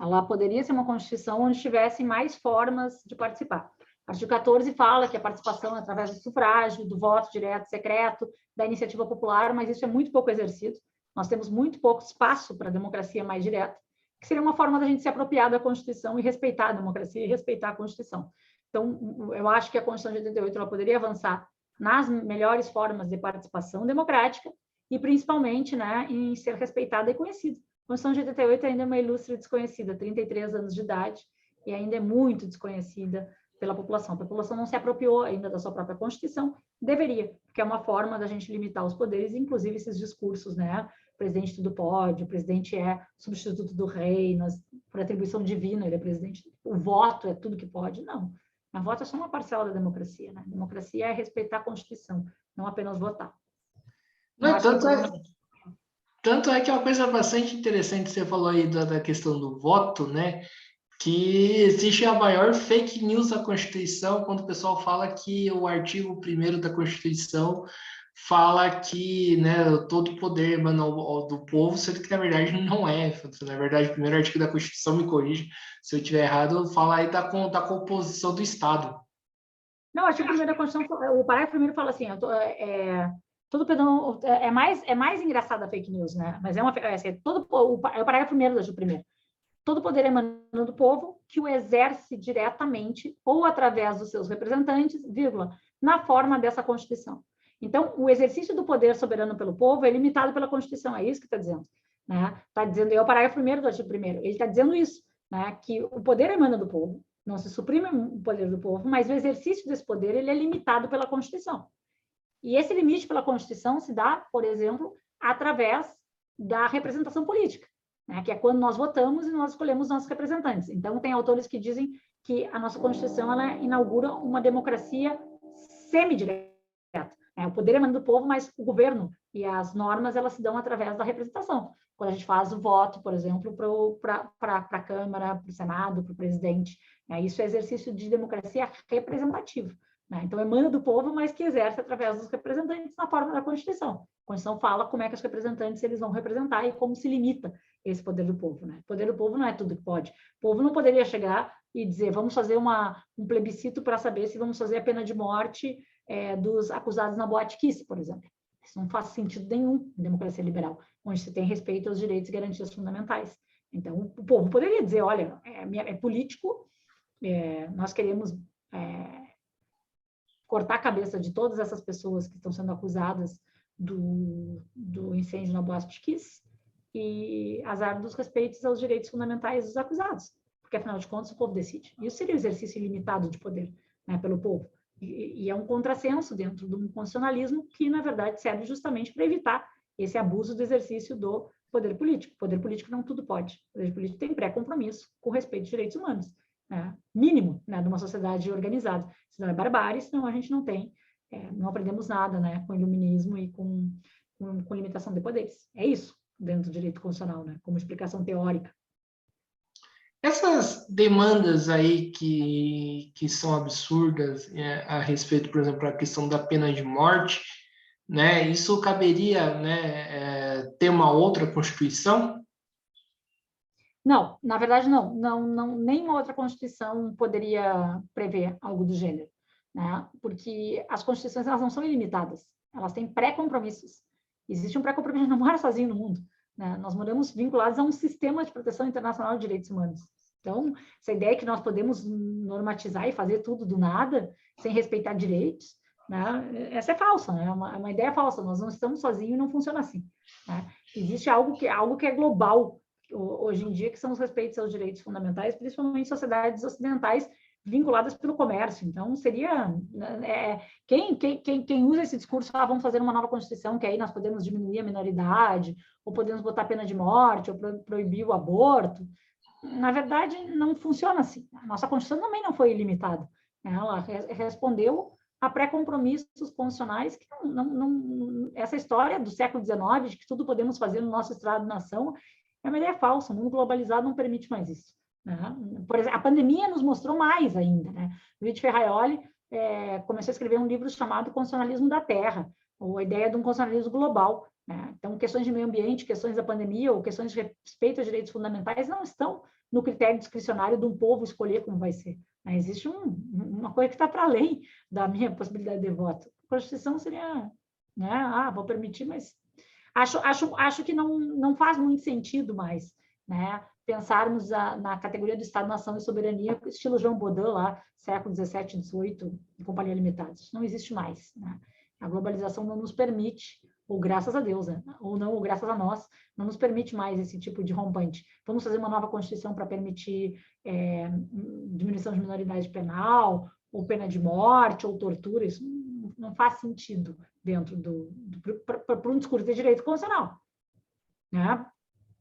Ela poderia ser uma Constituição onde tivessem mais formas de participar. O artigo 14 fala que a participação é através do sufrágio, do voto direto, secreto, da iniciativa popular, mas isso é muito pouco exercido. Nós temos muito pouco espaço para a democracia mais direta, que seria uma forma da gente se apropriar da Constituição e respeitar a democracia e respeitar a Constituição. Então, eu acho que a Constituição de 88 ela poderia avançar nas melhores formas de participação democrática e, principalmente, né, em ser respeitada e conhecida. A Constituição de 88 ainda é uma ilustre desconhecida, 33 anos de idade, e ainda é muito desconhecida pela população. A população não se apropriou ainda da sua própria Constituição, deveria, porque é uma forma da gente limitar os poderes, inclusive esses discursos, né? O presidente tudo pode, o presidente é substituto do rei, por atribuição divina ele é presidente, o voto é tudo que pode. Não, o voto é só uma parcela da democracia, né? A democracia é respeitar a Constituição, não apenas votar. Não, tanto é que é uma coisa bastante interessante que você falou aí da questão do voto, né? Que existe a maior fake news da Constituição quando o pessoal fala que o artigo 1º da Constituição fala que, né, todo poder emana do povo, sendo que na verdade não é. Na verdade, o primeiro artigo da Constituição, me corrija se eu estiver errado, fala aí da composição do Estado. Não, o artigo 1º da Constituição, o parágrafo 1º fala assim, todo perdão, é mais engraçada a fake news, né? Mas é o parágrafo 1º do artigo 1º. Todo poder emana do povo que o exerce diretamente ou através dos seus representantes, vírgula, na forma dessa Constituição. Então, o exercício do poder soberano pelo povo é limitado pela Constituição, é isso que está dizendo. Né? Está dizendo, é o parágrafo 1º do artigo 1º, ele está dizendo isso, né? Que o poder emana do povo, não se suprime o poder do povo, mas o exercício desse poder ele é limitado pela Constituição. E esse limite pela Constituição se dá, por exemplo, através da representação política, né, que é quando nós votamos e nós escolhemos nossos representantes. Então, tem autores que dizem que a nossa Constituição ela inaugura uma democracia semidireta. Né? O poder emana do povo, mas o governo e as normas elas se dão através da representação. Quando a gente faz o voto, por exemplo, para a Câmara, para o Senado, para o presidente, né? Isso é exercício de democracia representativa. Né? Então, emana do povo, mas que exerce através dos representantes na forma da Constituição. A Constituição fala como é que os representantes eles vão representar e como se limita esse poder do povo. Né? O poder do povo não é tudo que pode. O povo não poderia chegar e dizer vamos fazer um plebiscito para saber se vamos fazer a pena de morte dos acusados na Boate Kiss, por exemplo. Isso não faz sentido nenhum em democracia liberal, onde se tem respeito aos direitos e garantias fundamentais. Então, o povo poderia dizer, olha, é político, nós queremos cortar a cabeça de todas essas pessoas que estão sendo acusadas do incêndio na Boate Kiss e azar dos respeitos aos direitos fundamentais dos acusados, porque, afinal de contas, o povo decide. Isso seria o exercício ilimitado de poder, né, pelo povo. E é um contrassenso dentro de um constitucionalismo que, na verdade, serve justamente para evitar esse abuso do exercício do poder político. O poder político não tudo pode. O poder político tem pré-compromisso com respeito aos direitos humanos. Né, mínimo, né, de uma sociedade organizada. Senão é barbárie, senão a gente não tem, não aprendemos nada, né, com iluminismo e com limitação de poderes. É isso dentro do direito constitucional, né, como explicação teórica. Essas demandas aí que são absurdas a respeito, por exemplo, da questão da pena de morte, né, isso caberia, né, ter uma outra Constituição? Não, na verdade não, nenhuma outra Constituição poderia prever algo do gênero. né? Porque as constituições, elas não são ilimitadas, elas têm pré-compromissos. Existe um pré-compromisso, a gente não mora sozinho no mundo, né? Nós moramos vinculados a um sistema de proteção internacional de direitos humanos. Então, essa ideia que nós podemos normatizar e fazer tudo do nada, sem respeitar direitos, né? Essa é falsa, né? É uma ideia falsa, nós não estamos sozinhos e não funciona assim, né? Existe algo que é global hoje em dia, que são os respeitos aos direitos fundamentais, principalmente em sociedades ocidentais vinculadas pelo comércio. Então, seria... quem usa esse discurso, vamos fazer uma nova Constituição, que aí nós podemos diminuir a minoridade, ou podemos botar pena de morte, ou proibir o aborto. Na verdade, não funciona assim. A nossa Constituição também não foi ilimitada. Ela respondeu a pré-compromissos constitucionais que essa história do século XIX, de que tudo podemos fazer no nosso Estado-nação, é uma ideia falsa. O mundo globalizado não permite mais isso, né? Por exemplo, a pandemia nos mostrou mais ainda, né? Luigi Ferraioli começou a escrever um livro chamado Constitucionalismo da Terra, ou a ideia de um constitucionalismo global, né? Então, questões de meio ambiente, questões da pandemia, ou questões de respeito aos direitos fundamentais não estão no critério discricionário de um povo escolher como vai ser, né? Existe uma coisa que está para além da minha possibilidade de voto. A Constituição seria, né? Vou permitir, mas acho que não faz muito sentido mais, né? Pensarmos na categoria do Estado-nação e soberania, estilo João Baudin, lá, século XVII, XVIII, e Companhia Limitada. Isso não existe mais, né? A globalização não nos permite, ou graças a Deus, né? Ou não, ou graças a nós, não nos permite mais esse tipo de rompante. Vamos fazer uma nova Constituição para permitir diminuição de minoridade penal, ou pena de morte, ou tortura. Isso não faz sentido dentro para um discurso de direito constitucional, né?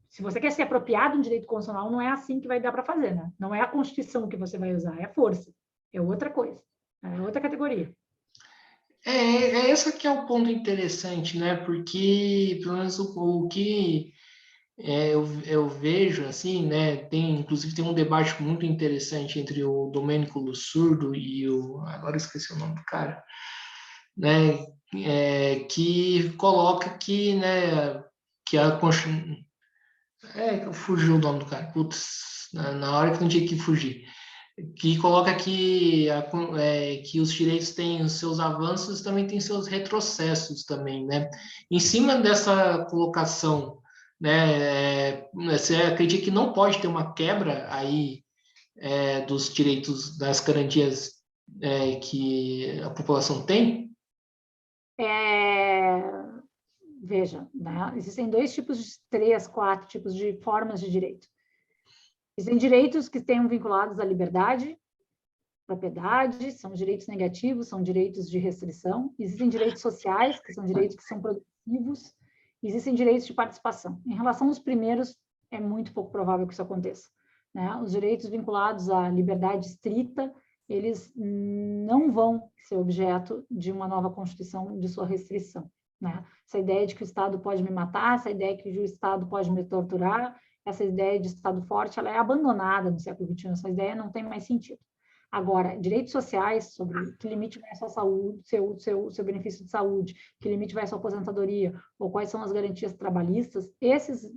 Se você quer se apropriar de um direito constitucional, não é assim que vai dar para fazer, né? Não é a Constituição que você vai usar, é a força, é outra coisa, é outra categoria. Esse que é o ponto interessante, né? Porque, pelo menos, o que eu vejo, assim, né? Inclusive, tem um debate muito interessante entre o Domênico Lussurdo e agora eu esqueci o nome do cara, né? Que coloca que, né? Que a Constituição... que fugiu o nome do cara. Putz, na hora que não tinha que fugir. Que coloca que os direitos têm os seus avanços, também têm seus retrocessos também, né? Em cima dessa colocação, né? Você acredita que não pode ter uma quebra aí dos direitos, das garantias que a população tem? Veja, né? Existem três, quatro tipos de formas de direito. Existem direitos que estão vinculados à liberdade, propriedade, são direitos negativos, são direitos de restrição. Existem direitos sociais, que são direitos que são produtivos. Existem direitos de participação. Em relação aos primeiros, é muito pouco provável que isso aconteça, né? Os direitos vinculados à liberdade estrita, eles não vão ser objeto de uma nova Constituição de sua restrição, né? Essa ideia de que o Estado pode me matar, essa ideia de que o Estado pode me torturar, essa ideia de Estado forte, ela é abandonada no século XXI, essa ideia não tem mais sentido. Agora, direitos sociais, sobre que limite vai a sua saúde, seu benefício de saúde, que limite vai a sua aposentadoria, ou quais são as garantias trabalhistas, esses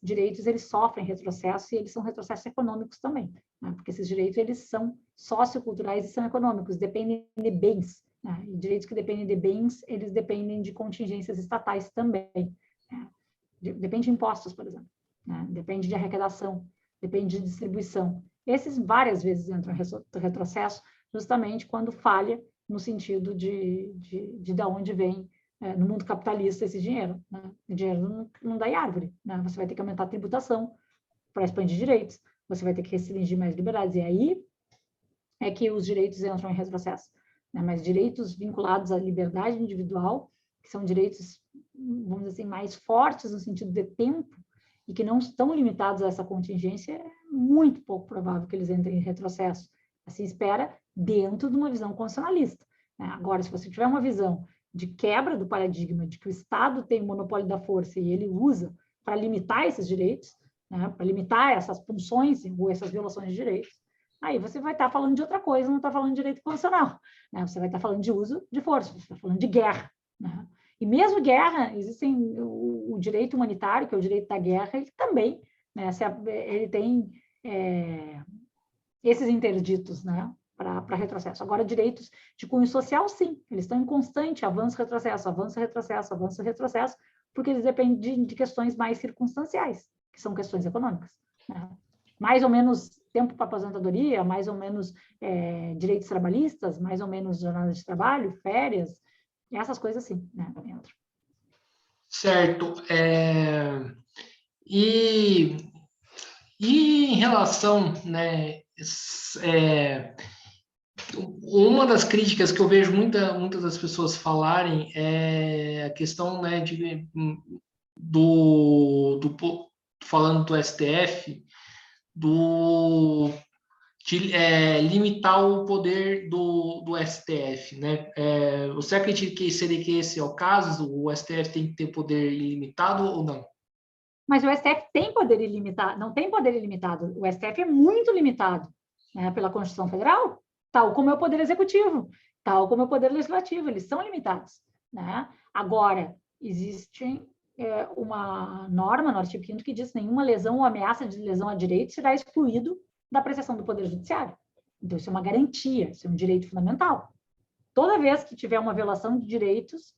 direitos, eles sofrem retrocesso, e eles são retrocessos econômicos também, né? Porque esses direitos, eles são socioculturais e são econômicos, dependem de bens, né? E direitos que dependem de bens, eles dependem de contingências estatais também, né? Depende de impostos, por exemplo, né? Depende de arrecadação, depende de distribuição. Esses várias vezes entram em retrocesso, justamente quando falha no sentido de onde vem, no mundo capitalista, esse dinheiro, né? O dinheiro não dá em árvore, né? Você vai ter que aumentar a tributação para expandir direitos, você vai ter que restringir mais liberdades, e aí é que os direitos entram em retrocesso, né? Mas direitos vinculados à liberdade individual, que são direitos, vamos dizer assim, mais fortes no sentido de tempo, e que não estão limitados a essa contingência, é muito pouco provável que eles entrem em retrocesso. Assim espera dentro de uma visão constitucionalista, né? Agora, se você tiver uma visão de quebra do paradigma de que o Estado tem o monopólio da força e ele usa para limitar esses direitos, né, para limitar essas funções ou essas violações de direitos, aí você vai estar falando de outra coisa, não está falando de direito constitucional, né? Você vai estar falando de uso de força, você está falando de guerra, né? E mesmo guerra, existem o direito humanitário, que é o direito da guerra, ele também, né, ele esses interditos, né, para retrocesso. Agora, direitos de cunho social, sim, eles estão em constante avanço, retrocesso, avanço, retrocesso, avanço, retrocesso, porque eles dependem de questões mais circunstanciais, que são questões econômicas, né? Mais ou menos tempo para aposentadoria, mais ou menos direitos trabalhistas, mais ou menos jornada de trabalho, férias, essas coisas sim, né, entram. Certo. E, e em relação, né, uma das críticas que eu vejo muitas das pessoas falarem é a questão, né, falando do STF, de limitar o poder do STF, né? Você acredita que esse é o caso? O STF tem que ter poder ilimitado ou não? Mas o STF tem poder ilimitado, não tem poder ilimitado. O STF é muito limitado, né, pela Constituição Federal, tal como é o Poder Executivo, tal como é o Poder Legislativo, eles são limitados, né? Agora, existe uma norma no artigo 5º que diz que nenhuma lesão ou ameaça de lesão a direito será excluído da apreciação do Poder Judiciário. Então, isso é uma garantia, isso é um direito fundamental. Toda vez que tiver uma violação de direitos,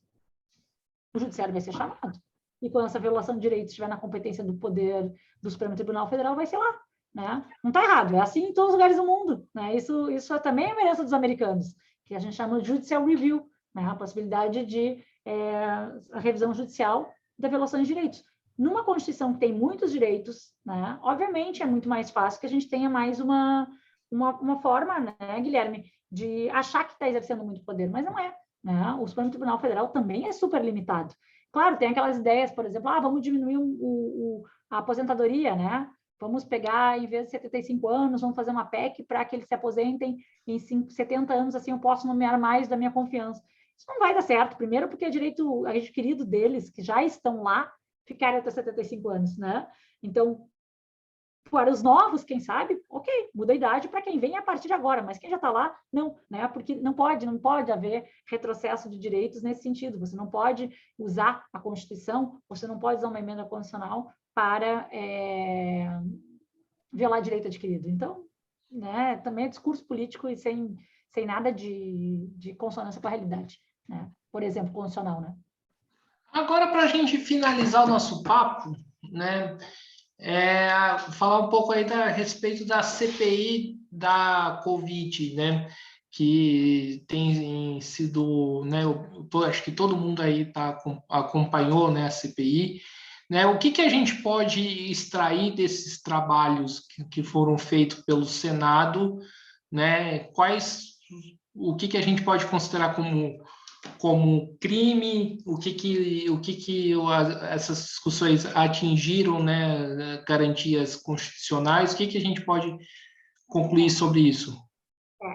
o Judiciário vai ser chamado. E quando essa violação de direitos estiver na competência do Poder do Supremo Tribunal Federal, vai ser lá. Né? Não está errado, é assim em todos os lugares do mundo. Né? Isso também é uma herança dos americanos, que a gente chama de judicial review, né? A possibilidade de a revisão judicial da violação de direitos. Numa Constituição que tem muitos direitos, né? Obviamente é muito mais fácil que a gente tenha mais uma forma, né, Guilherme, de achar que está exercendo muito poder, mas não é. Né? O Supremo Tribunal Federal também é super limitado. Claro, tem aquelas ideias, por exemplo, vamos diminuir a aposentadoria, né? Vamos pegar, em vez de 75 anos, vamos fazer uma PEC para que eles se aposentem em 70 anos, assim eu posso nomear mais da minha confiança. Isso não vai dar certo, primeiro porque é direito adquirido deles, que já estão lá, ficarem até 75 anos, né? Então, para os novos, quem sabe, ok, muda a idade para quem vem a partir de agora, mas quem já está lá, não, né? Porque não pode haver retrocesso de direitos nesse sentido. Você não pode usar a Constituição, você não pode usar uma emenda constitucional para violar direito adquirido. Então, né, também é discurso político e sem nada de consonância com a realidade, né? Por exemplo, constitucional, né? Agora, para a gente finalizar o nosso papo, né? Falar um pouco aí a respeito da CPI da Covid, né? Que tem sido, né? Acho que todo mundo aí acompanhou, né, a CPI, né? O que a gente pode extrair desses trabalhos que foram feitos pelo Senado, né? O que a gente pode considerar como crime, o que essas discussões atingiram, né, garantias constitucionais, o que a gente pode concluir sobre isso?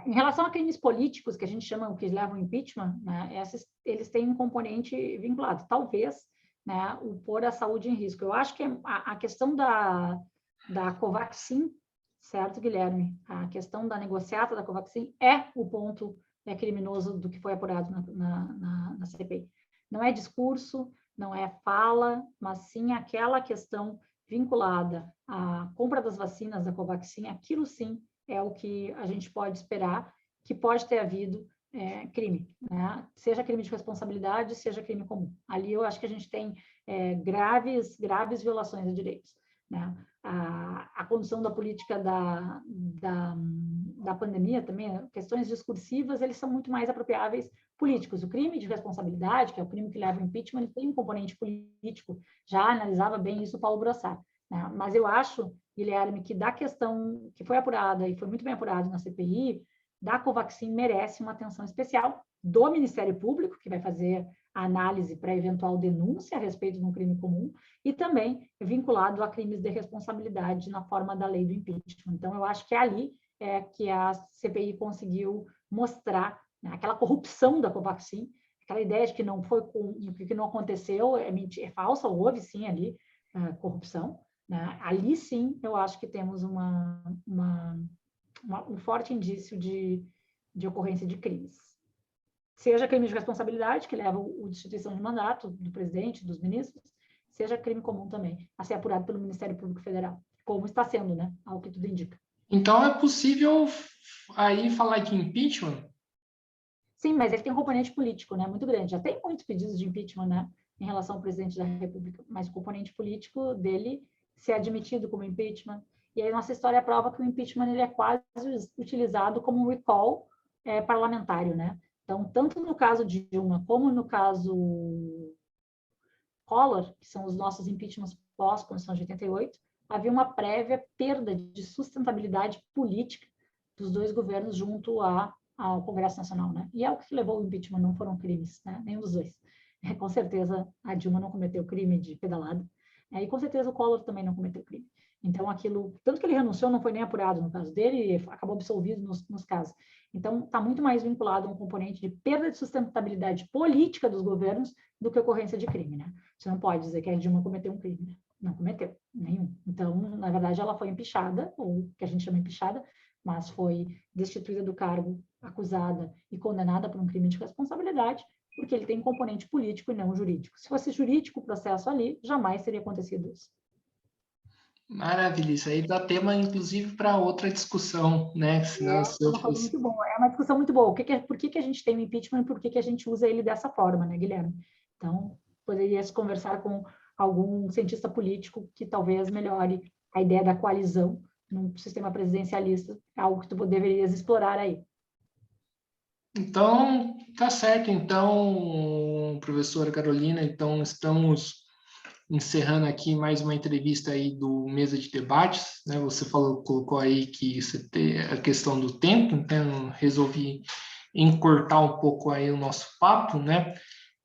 Em relação a crimes políticos, que a gente chama, que levam ao impeachment, né, eles têm um componente vinculado, talvez, né, o pôr a saúde em risco. Eu acho que a questão da Covaxin, certo, Guilherme? A questão da negociata da Covaxin é o ponto criminoso do que foi apurado na CPI. Não é discurso, não é fala, mas sim aquela questão vinculada à compra das vacinas da Covaxin, aquilo sim é o que a gente pode esperar que pode ter havido crime, né? Seja crime de responsabilidade, seja crime comum. Ali eu acho que a gente tem graves violações de direitos, né? A condução da política da pandemia também, questões discursivas, eles são muito mais apropriáveis políticos. O crime de responsabilidade, que é o crime que leva ao impeachment, ele tem um componente político. Já analisava bem isso o Paulo Brossard, né? Mas eu acho, Guilherme, que da questão que foi apurada, e foi muito bem apurada na CPI, da Covaxin merece uma atenção especial do Ministério Público, que vai fazer a análise para eventual denúncia a respeito de um crime comum, e também vinculado a crimes de responsabilidade na forma da lei do impeachment. Então, eu acho que é ali que a CPI conseguiu mostrar, né, aquela corrupção da Covaxin, aquela ideia de que não foi que não aconteceu, é falsa, houve sim ali corrupção, né? Ali sim eu acho que temos um forte indício de ocorrência de crimes. Seja crime de responsabilidade, que leva à destituição de mandato do presidente, dos ministros, seja crime comum também, a ser apurado pelo Ministério Público Federal, como está sendo, né? Ao que tudo indica. Então, é possível aí falar de impeachment? Sim, mas ele tem um componente político, né, muito grande. Já tem muitos pedidos de impeachment, né, em relação ao presidente da República, mas o componente político dele ser admitido como impeachment. E aí nossa história prova que o impeachment ele é quase utilizado como um recall parlamentário, né? Então, tanto no caso de Dilma como no caso Collor, que são os nossos impeachments pós-Constituição de 88, havia uma prévia perda de sustentabilidade política dos dois governos junto ao Congresso Nacional, né? E é o que levou ao impeachment, não foram crimes, né? Nenhum dos dois. Com certeza a Dilma não cometeu crime de pedalada, e com certeza o Collor também não cometeu crime. Então, aquilo, tanto que ele renunciou, não foi nem apurado no caso dele, e acabou absolvido nos casos. Então, está muito mais vinculado a um componente de perda de sustentabilidade política dos governos do que ocorrência de crime, né? Você não pode dizer que a Dilma cometeu um crime, né? Não cometeu, nenhum. Então, na verdade, ela foi empichada, ou que a gente chama empichada, mas foi destituída do cargo, acusada e condenada por um crime de responsabilidade, porque ele tem um componente político e não jurídico. Se fosse jurídico o processo ali, jamais teria acontecido isso. Maravilha, isso aí dá tema, inclusive, para outra discussão, né? Senão, se eu Uma coisa fosse... muito boa, é uma discussão muito boa. Por que a gente tem o impeachment e por que a gente usa ele dessa forma, né, Guilherme? Então, poderia se conversar com algum cientista político que talvez melhore a ideia da coalizão num sistema presidencialista, algo que tu deverias explorar aí. Então, tá certo. Então, professora Carolina, então estamos encerrando aqui mais uma entrevista aí do Mesa de Debates, né? Você falou, colocou aí que você tem a questão do tempo, então resolvi encurtar um pouco aí o nosso papo, né?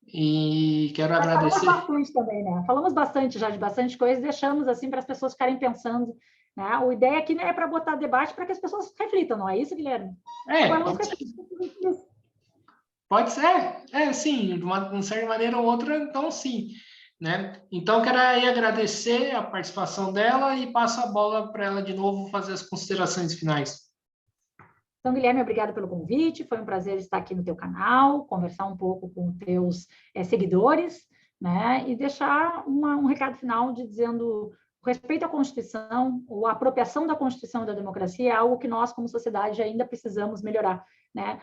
E quero Mas falamos agradecer. bastante também, né? Falamos bastante já de bastante coisa, deixamos assim para as pessoas ficarem pensando, né? A ideia aqui não é para botar debate para que as pessoas reflitam, não é isso, Guilherme? Agora vamos refletir. Pode ser, sim, de uma certa maneira ou outra, então sim, né? Então, quero aí agradecer a participação dela e passo a bola para ela de novo fazer as considerações finais. Então, Guilherme, obrigado pelo convite. Foi um prazer estar aqui no teu canal, conversar um pouco com os teus seguidores, né? E deixar um recado final de dizendo o respeito à Constituição, ou a apropriação da Constituição e da democracia é algo que nós, como sociedade, ainda precisamos melhorar, né?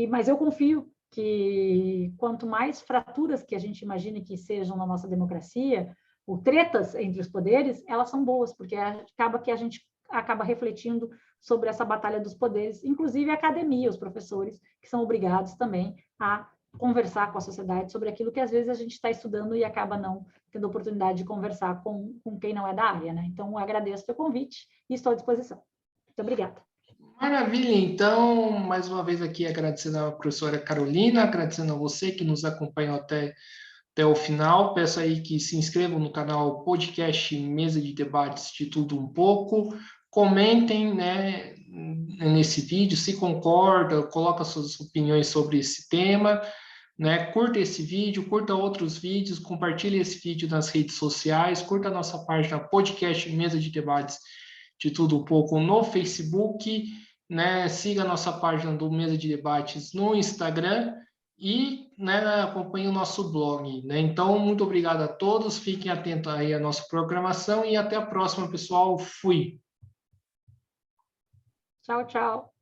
Mas eu confio que quanto mais fraturas que a gente imagine que sejam na nossa democracia, ou tretas entre os poderes, elas são boas, porque acaba que a gente acaba refletindo sobre essa batalha dos poderes, inclusive a academia, os professores, que são obrigados também a conversar com a sociedade sobre aquilo que às vezes a gente está estudando e acaba não tendo oportunidade de conversar com quem não é da área, né? Então, eu agradeço o teu convite e estou à disposição. Muito obrigada. Maravilha, então, mais uma vez aqui agradecendo a professora Carolina, agradecendo a você que nos acompanhou até o final. Peço aí que se inscrevam no canal Podcast Mesa de Debates de Tudo Um Pouco. Comentem, né, nesse vídeo, se concorda, coloca suas opiniões sobre esse tema, né? Curta esse vídeo, curta outros vídeos, compartilhe esse vídeo nas redes sociais, curta a nossa página Podcast Mesa de Debates de Tudo Um Pouco no Facebook, né? Siga a nossa página do Mesa de Debates no Instagram e, né, acompanhe o nosso blog, né? Então, muito obrigado a todos, fiquem atentos aí à nossa programação e até a próxima, pessoal. Fui! Tchau, tchau.